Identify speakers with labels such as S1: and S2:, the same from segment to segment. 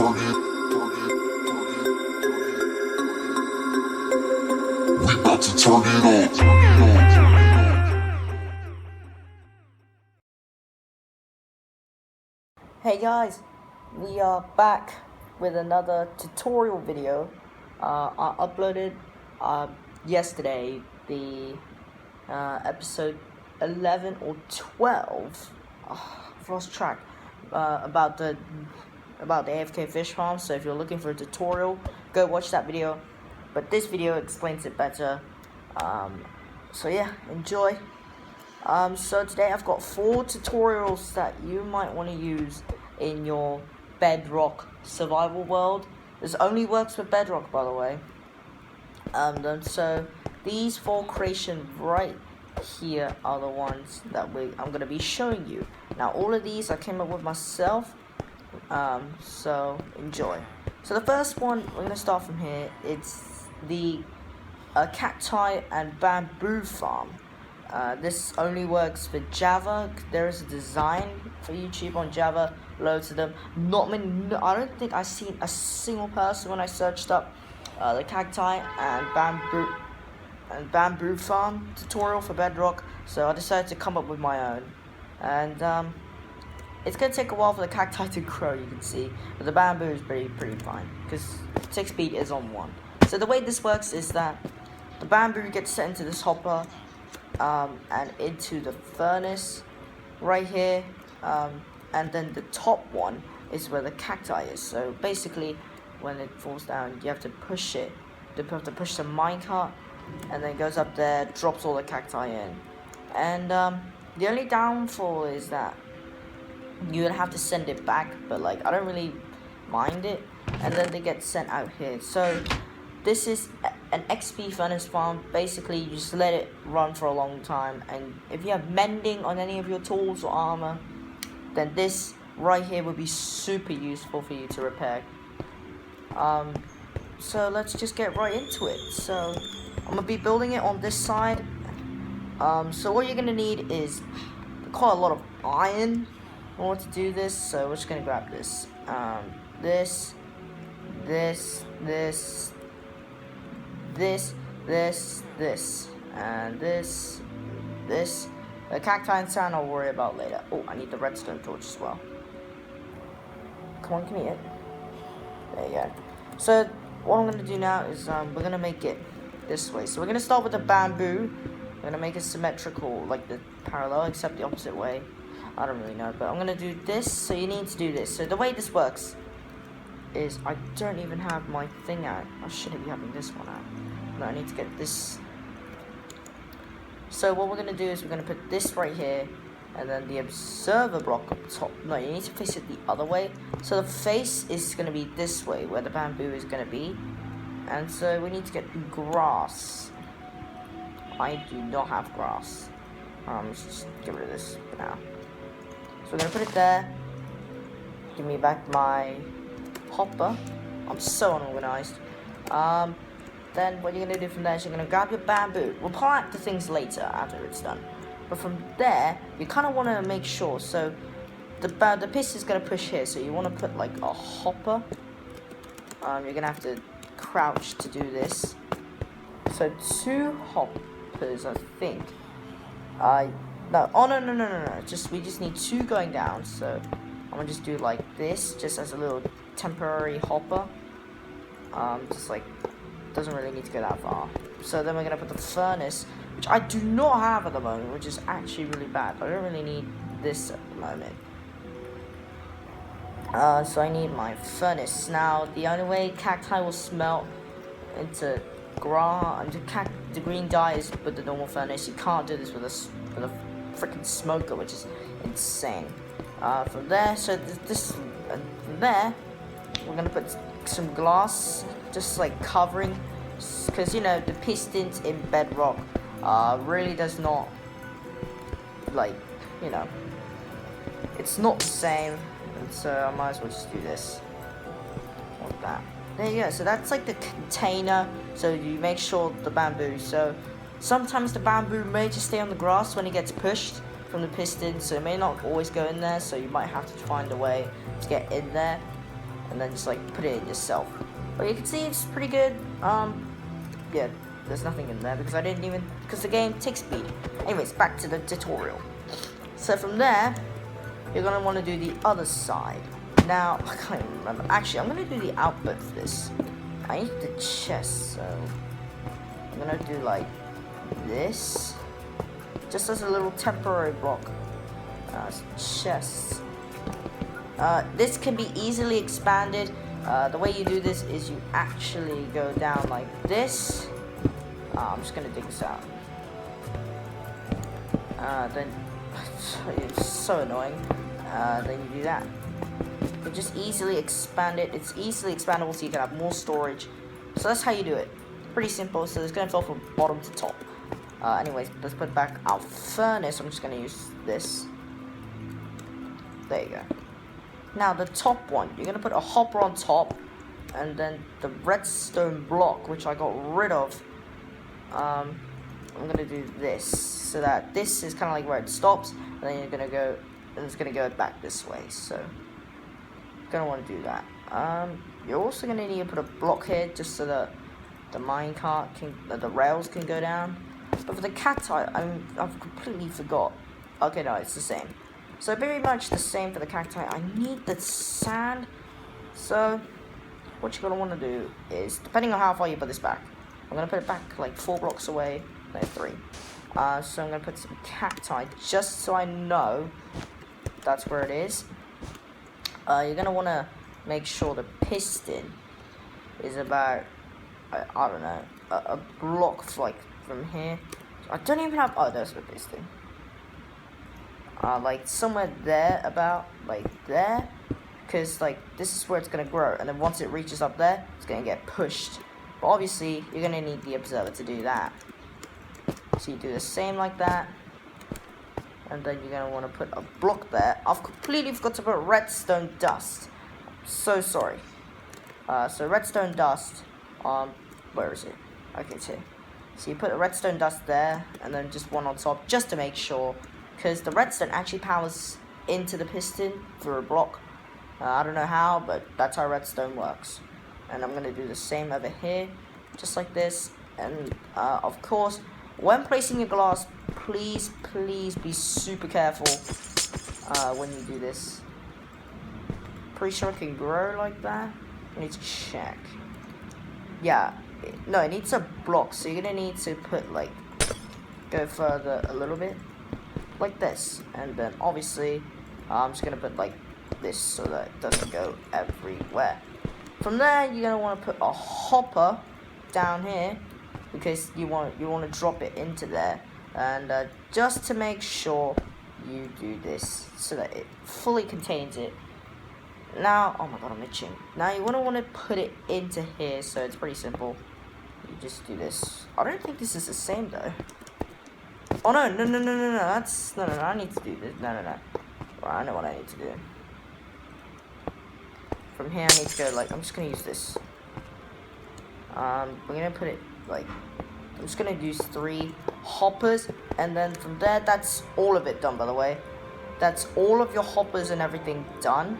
S1: turn it. We about to turn it on.
S2: Hey guys, we are back with another tutorial video. I uploaded yesterday the episode 11 or 12. I've lost track about the AFK fish farm. So if you're looking for a tutorial, go watch that video. But this video explains it better. So yeah, enjoy. So today I've got 4 tutorials that you might want to use in your Bedrock survival world. This only works with Bedrock, by the way. So these 4 creations right here are the ones that I'm going to be showing you. Now all of these I came up with myself. So enjoy. So the first one, we're going to start from here. It's the cacti and bamboo farm. This only works for Java. There is a design for YouTube on Java, loads of them. Not many. I don't think I've seen a single person when I searched up the cacti and bamboo farm tutorial for Bedrock. So I decided to come up with my own, and it's gonna take a while for the cacti to grow. You can see, but the bamboo is pretty fine because 6 speed is on 1. So the way this works is that the bamboo gets set into this hopper. And into the furnace right here, and then the top one is where the cacti is. So basically when it falls down, you have to push it. You have to push the minecart, and then it goes up there, drops all the cacti in. And the only downfall is that you would have to send it back, but like I don't really mind it. And then they get sent out here. So this is an XP furnace farm. Basically, you just let it run for a long time, and if you have mending on any of your tools or armor, then this right here would be super useful for you to repair. So let's just get right into it. So I'm gonna be building it on this side. So what you're gonna need is quite a lot of iron in order to do this. So we're just gonna grab this, this, and this. The cacti and sand I'll worry about later. Oh, I need the redstone torch as well. Come on, give me it. There you go. So what I'm gonna do now is we're gonna make it this way. So we're gonna start with the bamboo. We're gonna make it symmetrical, like the parallel, except the opposite way. I don't really know, but I'm gonna do this. So you need to do this. So the way this works is I don't even have my thing out. I shouldn't be having this one out. No, I need to get this. So what we're going to do is we're going to put this right here, and then the observer block up top. No, you need to face it the other way. So the face is going to be this way, where the bamboo is going to be. And so we need to get grass. I do not have grass. Let's just get rid of this for now. So we're going to put it there. Give me back my hopper. I'm so unorganized. Then what you're gonna do from there is you're gonna grab your bamboo. We'll plant the things later after it's done. But from there, you kind of want to make sure. So the piston is gonna push here. So you want to put like a hopper. You're gonna have to crouch to do this. So 2 hoppers, I think. No. Oh no. We just need 2 going down. So I'm gonna just do like this, just as a little temporary hopper. Just like, doesn't really need to go that far. So then we're gonna put the furnace, which I do not have at the moment, which is actually really bad. But I don't really need this at the moment. So I need my furnace. Now the only way cacti will smelt into the green dye is with the normal furnace. You can't do this with a freaking smoker, which is insane. From there, from there, we're gonna put some glass, just like covering, because you know the pistons in Bedrock really does not, like, you know, it's not the same, and so I might as well just do this like that. There you go. So that's like the container. So you make sure the bamboo. So sometimes the bamboo may just stay on the grass when it gets pushed from the piston, so it may not always go in there. So you might have to find a way to get in there. and then just like put it in yourself. But you can see it's pretty good. Yeah, there's nothing in there because because the game takes speed. Anyways, back to the tutorial. So from there, you're gonna want to do the other side. Now, I can't even remember. Actually, I'm gonna do the output for this. I need the chest, so I'm gonna do like this, just as a little temporary block. Chests. This can be easily expanded. The way you do this is you actually go down like this. I'm just gonna dig this out. Then it's so annoying. Then you do that. You just easily expand it. It's easily expandable, so you can have more storage. So that's how you do it. Pretty simple. So it's gonna fill from bottom to top. Anyways, let's put back our furnace. I'm just gonna use this. There you go. Now the top one, you're gonna put a hopper on top, and then the redstone block, which I got rid of. I'm gonna do this so that this is kind of like where it stops, and then you're gonna go, and it's gonna go back this way. So you're gonna want to do that. You're also gonna need to put a block here just so that the minecart can, the rails can go down. But for the cacti, I've completely forgot. Okay, no, it's the same. So very much the same for the cacti. I need the sand. So what you're gonna want to do is, depending on how far you put this back, I'm gonna put it back like 4 blocks away. No, 3. So I'm gonna put some cacti just so I know that's where it is. You're gonna want to make sure the piston is about, I don't know, a block like from here. I don't even have. Oh, there's the piston. Like somewhere there, about like there, because like this is where it's gonna grow, and then once it reaches up there, it's gonna get pushed. But obviously, you're gonna need the observer to do that. So you do the same like that, and then you're gonna want to put a block there. I've completely forgot to put redstone dust. I'm so sorry. So redstone dust. Where is it? Okay, it's here. So you put a redstone dust there, and then just one on top, just to make sure. Because the redstone actually powers into the piston through a block. I don't know how, but that's how redstone works. And I'm going to do the same over here, just like this. And of course, when placing your glass, please be super careful when you do this. Pretty sure it can grow like that. I need to check. Yeah, no, it needs a block, so you're going to need to put like, go further a little bit. Like this, and then obviously I'm just gonna put like this so that it doesn't go everywhere. From there, you're gonna want to put a hopper down here because you want to drop it into there, and just to make sure you do this so that it fully contains it. Now, oh my god, I'm itching. Now you want to put it into here, so it's pretty simple. You just do this. I don't think this is the same though. Oh no, that's, no, I need to do this, no. Right, I know what I need to do. From here I need to go, like, I'm just gonna use this. We're gonna put it, like, I'm just gonna use 3 hoppers, and then from there, that's all of it done, by the way. That's all of your hoppers and everything done.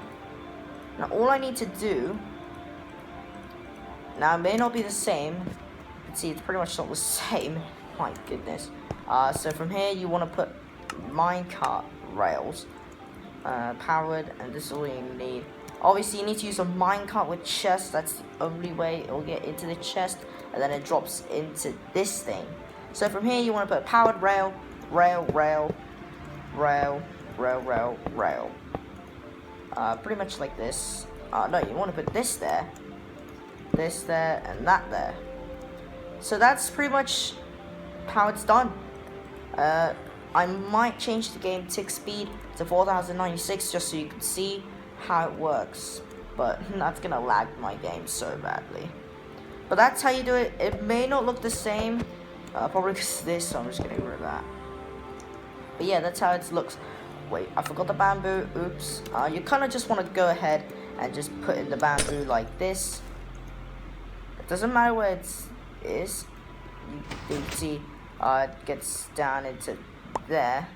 S2: Now, all I need to do, now it may not be the same, you can see it's pretty much not the same, my goodness. So from here, you want to put minecart rails, powered, and this is all you need. Obviously, you need to use a minecart with chest. That's the only way it will get into the chest, and then it drops into this thing. So from here, you want to put powered rail. Pretty much like this. No, you want to put this there, and that there. So that's pretty much how it's done. I might change the game tick speed to 4096 just so you can see how it works, but that's gonna lag my game so badly. But that's how you do it. It may not look the same, probably because of this, so I'm just gonna get rid of that. But yeah, that's how it looks. Wait, I forgot the bamboo. Oops. You kind of just want to go ahead and just put in the bamboo like this. It doesn't matter where it is. You can see it gets down into there,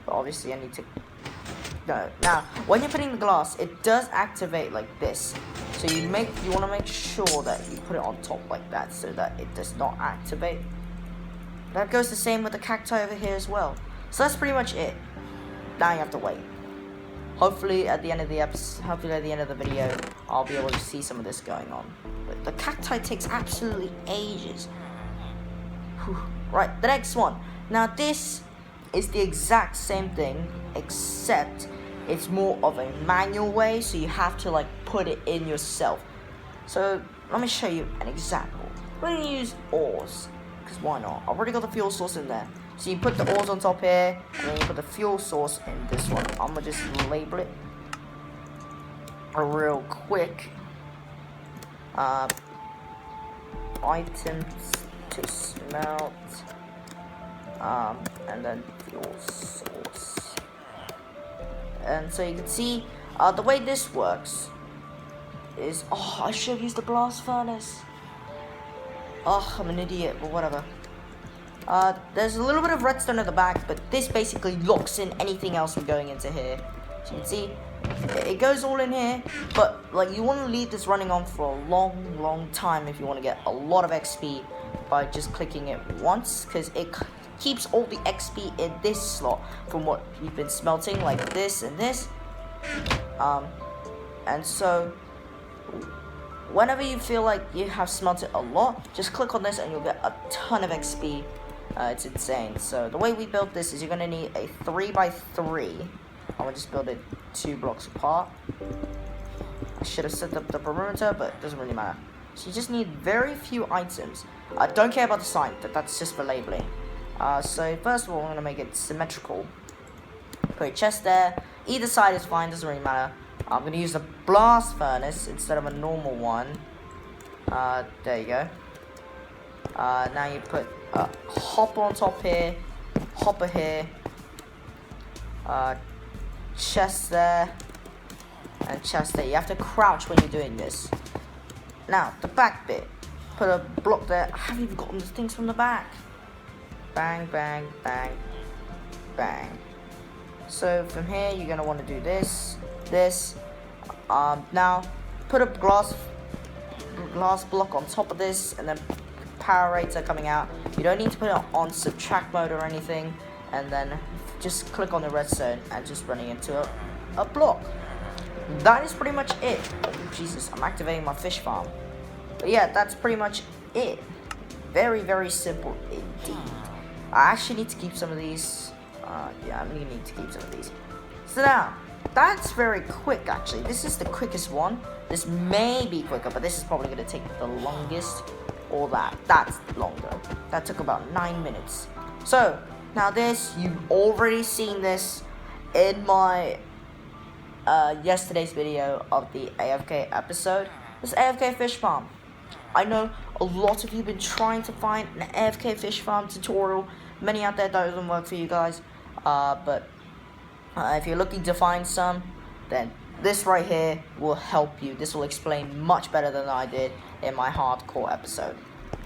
S2: but obviously I need to No. Now, when you're putting the glass, it does activate like this. So you want to make sure that you put it on top like that so that it does not activate. That goes the same with the cacti over here as well. So that's pretty much it. Now you have to wait. Hopefully at the end of the video, I'll be able to see some of this going on. But the cacti takes absolutely ages. Whew. Right, the next one. Now this is the exact same thing, except it's more of a manual way, so you have to like put it in yourself. So let me show you an example. We're gonna use ores, because why not? I've already got the fuel source in there. So you put the ores on top here, and then you put the fuel source in this one. I'm gonna just label it real quick. Items to smelt, and then fuel source. And so you can see the way this works is, I should have used the blast furnace. I'm an idiot, but whatever. There's a little bit of redstone at the back, but this basically locks in anything else from going into here. So you can see, it goes all in here, but like you want to leave this running on for a long time if you want to get a lot of XP by just clicking it once, because it keeps all the XP in this slot from what you've been smelting, like this and this. And so whenever you feel like you have smelted a lot, just click on this and you'll get a ton of XP. It's insane. So the way we built this is you're gonna need a 3x3. I'm gonna just build it 2 blocks apart. I should have set up the perimeter, but it doesn't really matter. So you just need very few items. I don't care about the sign, that's just for labeling. So first of all, I'm gonna make it symmetrical. Put a chest there. Either side is fine, doesn't really matter. I'm gonna use a blast furnace instead of a normal one. There you go. Now you put a hopper on top here, hopper here, chest there, and chest there. You have to crouch when you're doing this. Now, the back bit, put a block there. I haven't even gotten the things from the back. Bang, bang, bang, bang. So from here, you're gonna want to do this. Now, put a glass block on top of this, and then power rates are coming out. You don't need to put it on subtract mode or anything, and then just click on the redstone and just running into a block. That is pretty much it. Oh, Jesus, I'm activating my fish farm. But yeah, that's pretty much it. Very simple indeed. I actually need to keep some of these. Yeah, I'm gonna need to keep some of these. So now, that's very quick actually. This is the quickest one. This may be quicker, but this is probably gonna take the longest. Or that's longer. That took about 9 minutes. So now this, you've already seen this in my yesterday's video of the AFK episode. This AFK fish farm. I know a lot of you have been trying to find an AFK fish farm tutorial. Many out there doesn't work for you guys, but if you're looking to find some, then this right here will help you. This will explain much better than I did in my hardcore episode.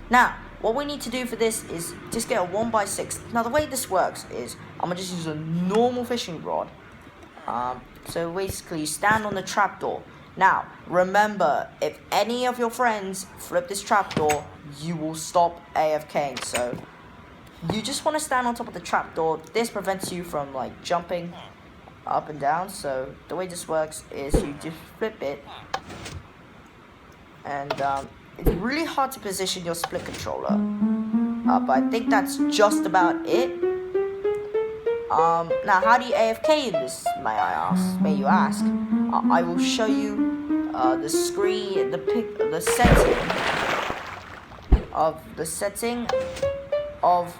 S2: Now, what we need to do for this is just get a 1x6. Now, the way this works is I'm gonna just use a normal fishing rod. So basically, you stand on the trapdoor. Now, remember, if any of your friends flip this trapdoor, you will stop AFKing. So you just want to stand on top of the trapdoor. This prevents you from like jumping up and down. So the way this works is you just flip it, and it's really hard to position your split controller, but I think that's just about it. Now how do you AFK in this, may you ask? I will show you the screen, the setting of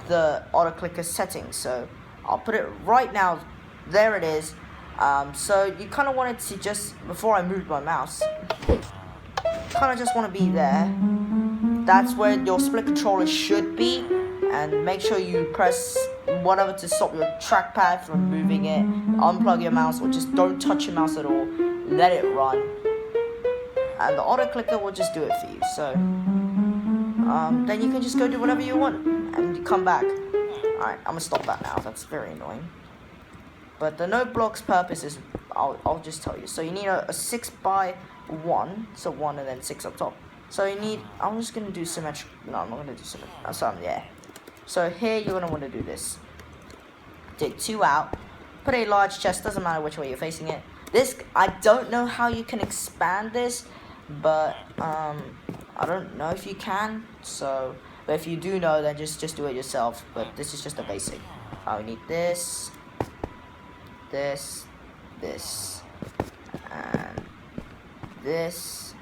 S2: the auto clicker settings. So I'll put it right now. There it is. So you kind of want it to just, before I move my mouse, kind of just want to be there. That's where your split controller should be, and make sure you press whatever to stop your trackpad from moving it. Unplug your mouse, or just don't touch your mouse at all. Let it run, and the auto clicker will just do it for you. So then you can just go do whatever you want, and you come back. Alright, I'm gonna stop that now. That's very annoying. but the note block's purpose is, I'll just tell you. So you need a 6 by 1, so 1 and then 6 up top. So you need, I'm just going to do symmetric, no, I'm not going to do symmetric, yeah. So here you're going to want to do this. Dig 2 out, put a large chest, doesn't matter which way you're facing it. This, I don't know how you can expand this, but I don't know if you can, so, but if you do know, then just do it yourself, but this is just a basic. We need this, this, and this,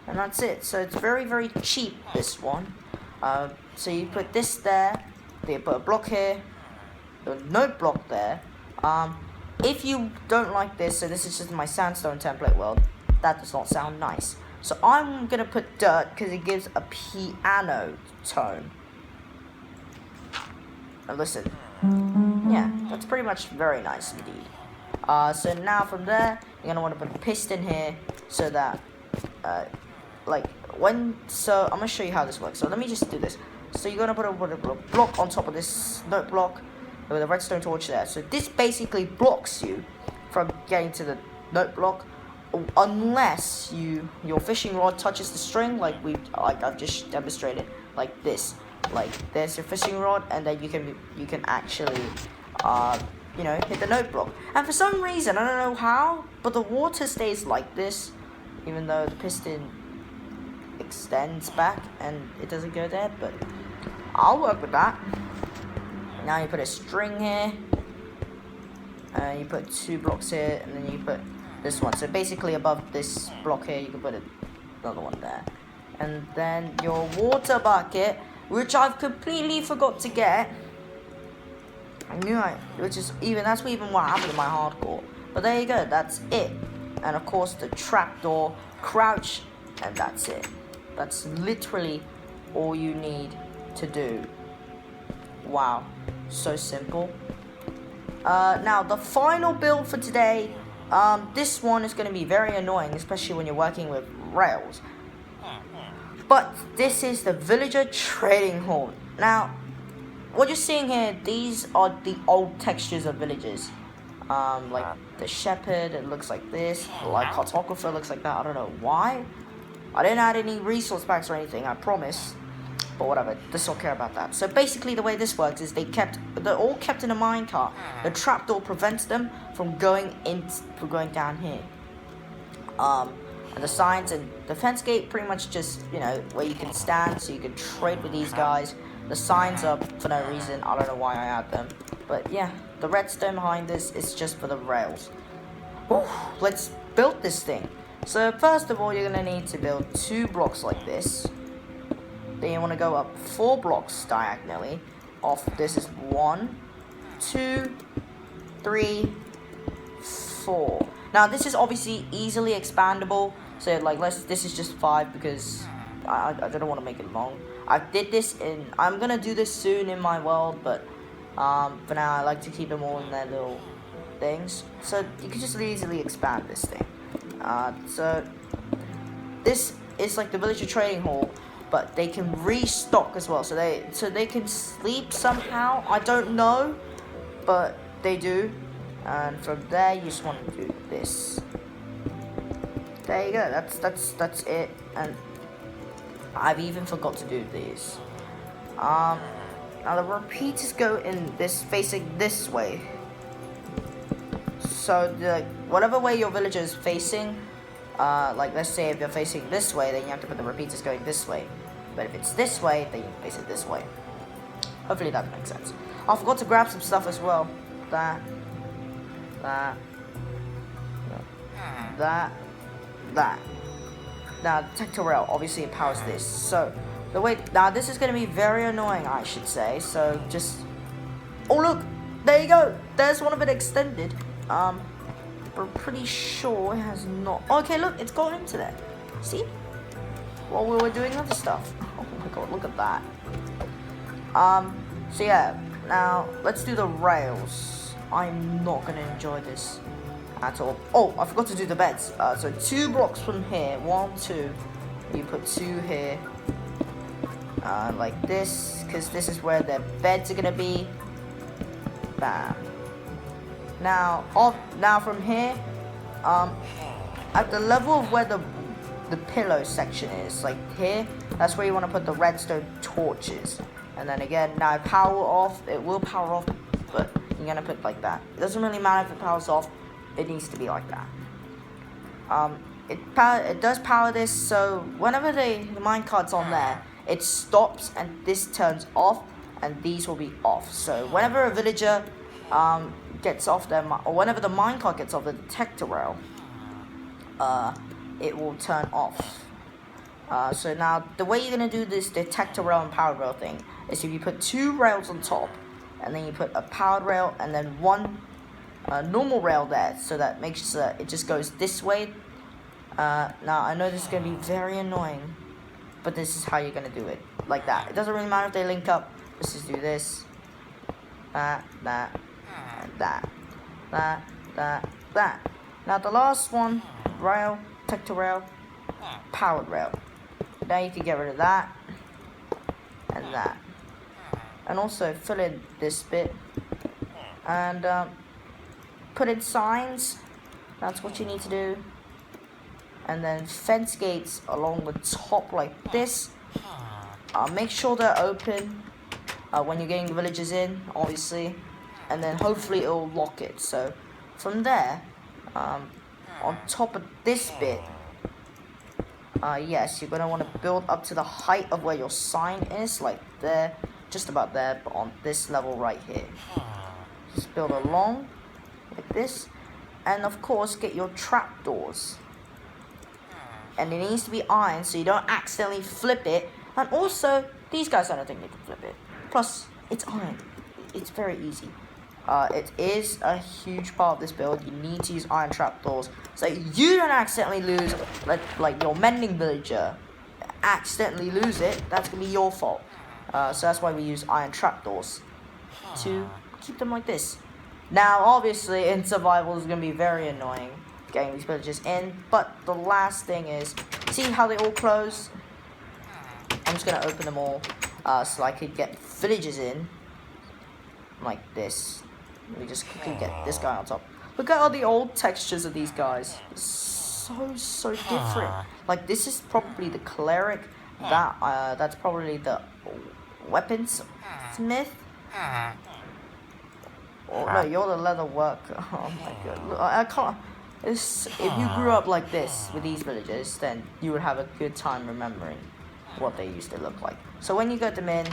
S2: and that's it. So it's very, very cheap, this one. So you put this there, you put a block here, a note block there. If you don't like this, so this is just my sandstone template world, that does not sound nice. So I'm gonna put dirt because it gives a piano tone. Now listen, yeah, that's pretty much very nice indeed. So now from there, you're gonna want to put a piston here so that, so I'm gonna show you how this works. So let me just do this. So you're gonna put a block on top of this note block with a redstone torch there. So this basically blocks you from getting to the note block, unless your fishing rod touches the string, like I've just demonstrated, like this. Like there's your fishing rod, and then you can actually hit the note block. And for some reason, I don't know how, but the water stays like this, even though the piston extends back and it doesn't go there, but I'll work with that. Now you put a string here, and you put 2 blocks here, and then you put this one. So basically above this block here, you can put another one there. And then your water bucket, which I've completely forgot to get. That's even what happened in my hardcore. But there you go, that's it. And of course the trapdoor, crouch, and that's it. That's literally all you need to do. Wow, so simple. Now the final build for today, this one is going to be very annoying, especially when you're working with rails. But this is the villager trading hall. Now, what you're seeing here, these are the old textures of villages. Like the shepherd, it looks like this. Like cartographer looks like that. I don't know why. I didn't add any resource packs or anything, I promise. But whatever, just don't care about that. So basically the way this works is they're all kept in a minecart. The trapdoor prevents them from going down here. And the signs and the fence gate pretty much just, where you can stand so you can trade with these guys. The signs are for no reason, I don't know why I add them. But yeah, the redstone behind this is just for the rails. Ooh, let's build this thing. So first of all, you're going to need to build 2 blocks like this. Then you want to go up 4 blocks diagonally. Off this is 1, 2, 3, 4. Now this is obviously easily expandable. So this is just 5 because I don't want to make it long. I'm gonna do this soon in my world, but for now I like to keep them all in their little things. So you can just easily expand this thing. So this is like the villager trading hall, but they can restock as well. So they can sleep somehow. I don't know, but they do. And from there you just want to do this. There you go. That's it. And I've even forgot to do these. Now the repeaters go in facing this way. So whatever way your villager is facing, let's say if you're facing this way, then you have to put the repeaters going this way. But if it's this way, then you face it this way. Hopefully that makes sense. I forgot to grab some stuff as well. That. Now, Tector rail, obviously it powers this. So, now this is going to be very annoying, I should say. So, oh look, there you go. There's one of it extended. But I'm pretty sure it has not. Okay, look, it's got into there. See? While we were doing other stuff. Oh my god, look at that. So yeah, now let's do the rails. I'm not going to enjoy this at all. Oh, I forgot to do the beds. So 2 blocks from here, 1, 2. You put 2 here, like this, because this is where their beds are gonna be. Bam, Now from here, at the level of where the pillow section is, like here, that's where you want to put the redstone torches. And then again, now power off, it will power off, but you're gonna put like that. It doesn't really matter if it powers off, it needs to be like that. It does power this, so whenever the minecart's on there, it stops and this turns off, and these will be off. So whenever a villager gets off their, or whenever the minecart gets off the detector rail, it will turn off. So now the way you're gonna do this detector rail and powered rail thing is if you put 2 rails on top, and then you put a powered rail and then 1 normal rail there, so that makes it just goes this way. Now I know this is gonna be very annoying, but this is how you're gonna do it, like that. It doesn't really matter if they link up. Let's just do this, that, that. Now the last one, rail, detector rail, powered rail. Now you can get rid of that and that, and also fill in this bit and put in signs. That's what you need to do. And then fence gates along the top like this. Make sure they're open when you're getting the villagers in, obviously, and then hopefully it'll lock it. So from there, on top of this bit, yes, you're gonna want to build up to the height of where your sign is, like there, just about there, but on this level right here. Just build along like this, and of course get your trapdoors. And it needs to be iron so you don't accidentally flip it. And also, these guys don't think they can flip it. Plus, it's iron. It's very easy. It is a huge part of this build. You need to use iron trapdoors so you don't accidentally lose, like your mending villager accidentally lose it. That's gonna be your fault. So that's why we use iron trapdoors to keep them like this. Now, obviously, in survival, it's gonna be very annoying getting these villagers in, but the last thing is, see how they all close? I'm just gonna open them all so I could get villagers in like this. Let me just quickly get this guy on top. Look at all the old textures of these guys. So different. Like, this is probably the cleric. That's probably the weaponsmith. Oh no, you're the leather worker. Oh my god. Look, I can't. If you grew up like this with these villagers, then you would have a good time remembering what they used to look like. So when you get them in,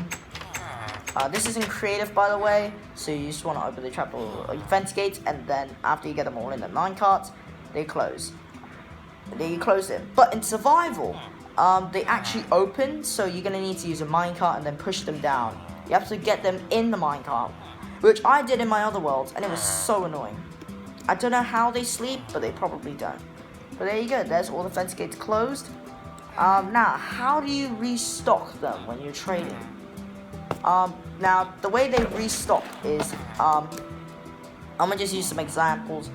S2: this isn't creative, by the way, so you just want to open the trapdoor fence gates, and then after you get them all in the minecarts, they close. Then you close them. But in survival, they actually open, so you're going to need to use a minecart and then push them down. You have to get them in the minecart, which I did in my other worlds, and it was so annoying. I don't know how they sleep, but they probably don't. But there you go, there's all the fence gates closed. Now, how do you restock them when you're trading? Now, the way they restock is, I'm gonna just use some examples.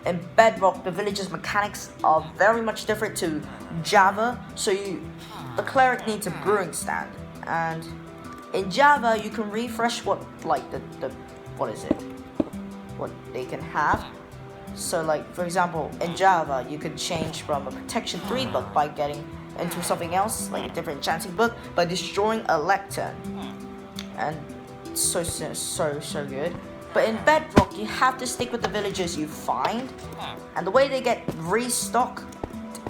S2: In Bedrock, the village's mechanics are very much different to Java, so the cleric needs a brewing stand, and in Java, you can refresh what they can have. So, like, for example, in Java, you could change from a protection 3 book by getting into something else, like a different enchanting book, by destroying a lectern. And so good. But in Bedrock, you have to stick with the villagers you find, and the way they get restocked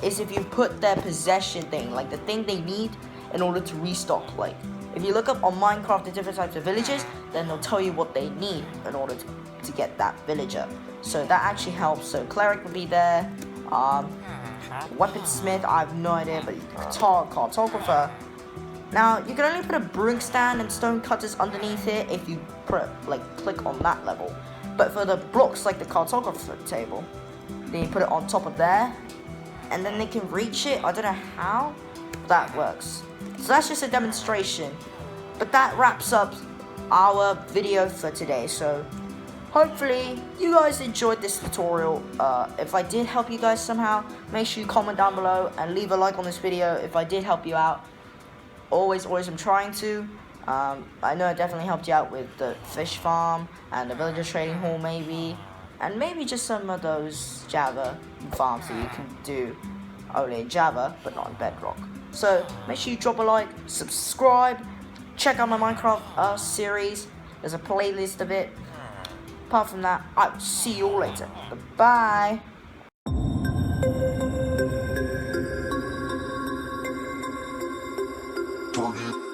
S2: is if you put their possession thing, like the thing they need in order to restock. Like, if you look up on Minecraft the different types of villagers, then they'll tell you what they need in order to get that villager. So that actually helps. So cleric will be there, weaponsmith, I have no idea, but cartographer. Now, you can only put a brewing stand and stone cutters underneath it if you click on that level. But for the blocks like the cartographer table, then you put it on top of there, and then they can reach it. I don't know how that works. So that's just a demonstration. But that wraps up our video for today. So hopefully you guys enjoyed this tutorial. If I did help you guys somehow, make sure you comment down below and leave a like on this video if I did help you out. Always I'm trying to. I know I definitely helped you out with the fish farm and the villager trading hall maybe, and maybe just some of those Java farms that you can do only in Java but not in Bedrock. So make sure you drop a like, subscribe, check out my Minecraft series. There's a playlist of it. Apart from that, I will see you all later. Bye.
S1: Target